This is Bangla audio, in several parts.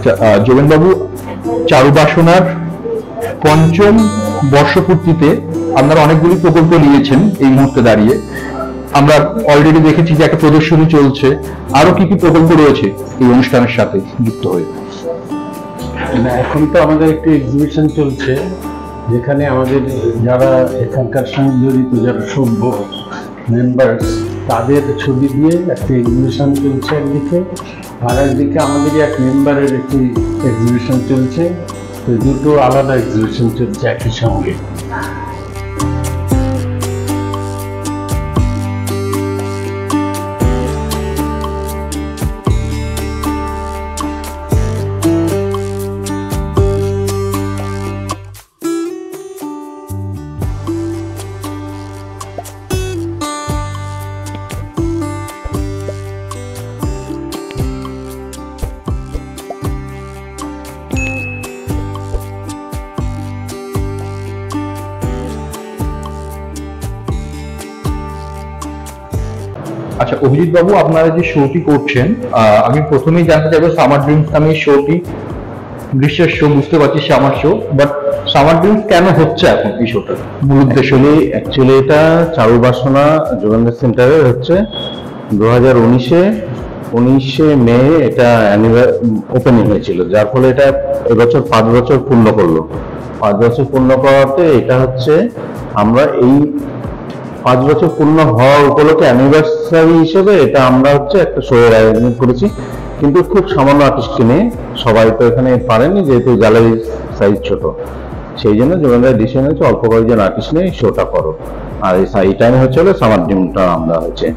আচ্ছা, যোগেনবাবু, চারুবাসনার পঞ্চম বর্ষপূর্তিতে আপনারা অনেকগুলি প্রকল্প নিয়েছেন এই মুহূর্তে দাঁড়িয়ে। আমরা অলরেডি দেখেছি যে একটা প্রদর্শনী চলছে, আরো কি কি প্রকল্প রয়েছে এই অনুষ্ঠানের সাথে যুক্ত হয়ে? এখন তো আমাদের একটি এক্সিবিশন চলছে, যেখানে আমাদের যারা এখানকার সঙ্গে জড়িত, যারা সভ্য মেম্বার্স, তাদের ছবি দিয়ে একটি এক্সিবিশন চলছে একদিকে, আর একদিকে আমাদেরই এক মেম্বারের একটি এক্সিবিশন চলছে। তো দুটো আলাদা এক্সিবিশন চলছে একই সঙ্গে। আচ্ছা, অভিজিৎ বাবু, আপনারা যে শোটি করছেন, আমি প্রথমেই জানতে চাইবো সামার ড্রিমস নামে শোটি, গ্রীষ্মের শো বুঝতে পারছি, summer show, but summer dreams কেন হচ্ছে এখন এই শোটা? মূল উদ্দেশ্য অ্যাকচুয়ালি এটা চারুবাসনা যোগেন্দ্র সেন্টারে হচ্ছে 2019-এ মে এটা ওপেনিং হয়েছিল, যার ফলে এটা এবছর 5 বছর পূর্ণ করলো। 5 বছর পূর্ণ করাতে এটা হচ্ছে আমরা এই 5 বছর পূর্ণ হওয়া উপলক্ষে অ্যানিভার্সারি হিসেবে এটা আমরা হচ্ছে একটা শো এর আয়োজন করেছি, কিন্তু খুব সামান্য আর্টিস্টকে নিয়ে। সবাই তো এখানে পারেনি, যেহেতু গ্যালারির সাইজ ছোট, সেই জন্য যোগেন্দ্র ডিসিশন হচ্ছে অল্প কয়েকজন আর্টিস্ট নিয়ে শোটা করো। আর এই টাইমে হচ্ছে সামার ড্রিমটা আমরা হচ্ছে,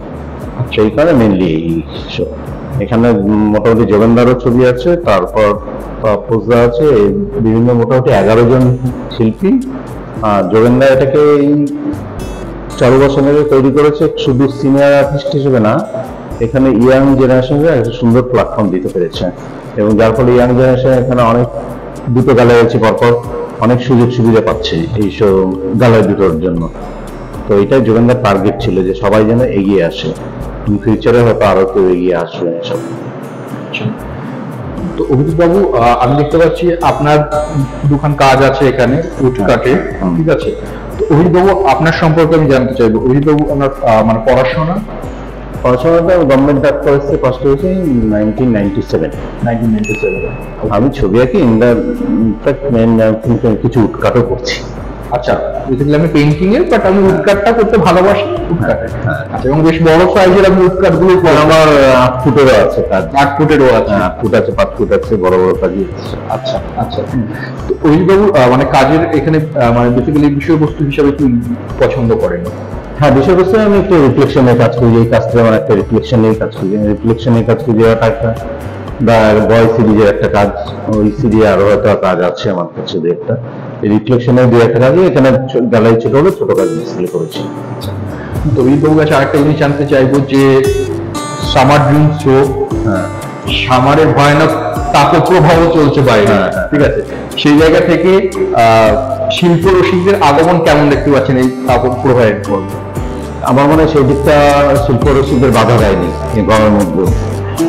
সেই কারণে মেনলি এই শো। এখানে মোটামুটি যোগেন্দ্রও ছবি আছে, তারপর তাপসদা আছে, বিভিন্ন মোটামুটি 11 জন শিল্পী। আর যোগেন্দ্র এটাকে এই চারুবাসনাকে তৈরি করেছে শুধু সিনিয়র আর্টিস্ট হিসেবে না, এখানে ইয়াং জেনারেশনকে একটা সুন্দর প্ল্যাটফর্ম দিতে পেরেছে, এবং যার ফলে ইয়াং জেনারেশন এখানে অনেক দুটো গ্যালারি আছে, পরপর অনেক সুযোগ সুবিধা পাচ্ছে এই সব গ্যালারি দুটোর জন্য। তো এটাই যোগেন্দ্রের টার্গেট ছিল যে সবাই যেন এগিয়ে আসে, ফিউচারে হয়তো আরো কেউ এগিয়ে আসবে এসব। তো অভিজিৎ বাবু, আমি দেখতে পাচ্ছি আপনার দুখান কাজ আছে এখানে উডকাটে, ঠিক আছে? তো অভিজিৎ বাবু, আপনার সম্পর্কে আমি জানতে চাইবো। অভিজিৎ বাবু, আপনার মানে পড়াশোনাটা গভর্নমেন্ট ডাক কলেজে পাস করেছি 1997। আমি ছবি আঁকি, কিছু উডকাটও করছি। আচ্ছা, বেসিক্যালি আমি পেইন্টিং এর, বাট আমি উডকাটটা করতে ভালোবাসি। উডকাটে, আচ্ছা, এবং বেশ বড় সাইজের আমি উডকাট গুলো করি। আমার 8 ফুটেরও আছে কাজ। 8 ফুটেরও আছে? 8 ফুট আছে, 5 ফুট আছে, বড় বড় কাজই আছে। আচ্ছা আচ্ছা। তো অভিজিৎ বাবু, মানে কাজের এখানে মানে বেসিক্যালি বিষয়বস্তু হিসাবে কি পছন্দ করেন? হ্যাঁ, বিষয়বস্তু আমি একটু রিফ্লেকশনের কাজ করি, এই কাজটা আমার একটা রিফ্লেকশনের কাজ করি। রিফ্লেকশনের কাজ করি, একটা বয় সিরিজের একটা কাজ, ওই সিরিজে আরো হয়তো কাজ আছে আমার কাছে দু একটা। রিফ্লেকশনের দু একটা কাজ এখানে গ্যালারি ছোট হলে ছোট কাজ ডিসপ্লে করেছি। তো অভিজিৎ বাবুর কাছে আরেকটা জিনিস জানতে চাইবো যে সামার ড্রিমস শো, সামারের ভয়ানক তাপপ্রবাহ চলছে বাইরে, ঠিক আছে? সেই জায়গা থেকে শিল্প রসিকদের আগমন কেমন দেখতে পাচ্ছেন এই তাপপ্রবাহের পর? আমার মনে হয় সেই দিকটা শিল্প রসিকদের বাধা দেয়নি এই গরমের মধ্যে,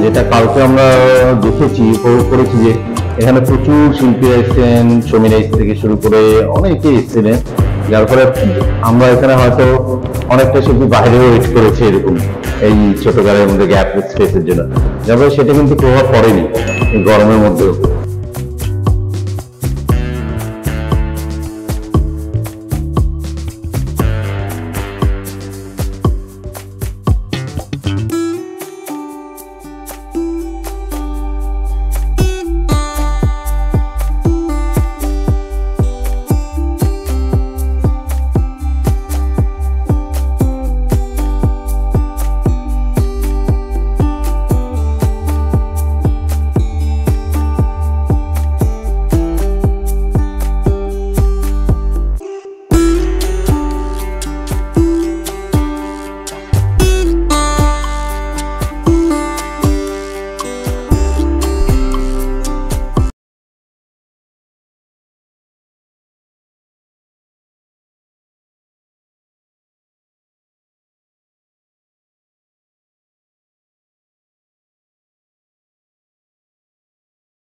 যেটা কালকে আমরা দেখেছি, উপভোগ করেছি যে এখানে প্রচুর শিল্পী এসেছেন, সমীর থেকে শুরু করে অনেকে এসেছিলেন, যার ফলে আমরা এখানে হয়তো অনেকটা শিল্পী বাইরেও ওয়েট করেছে এরকম এই ছোট গাড়ির মধ্যে গ্যাপ স্পেসের জন্য, যার ফলে সেটা কিন্তু প্রভাব পড়েনি এই গরমের মধ্যেও।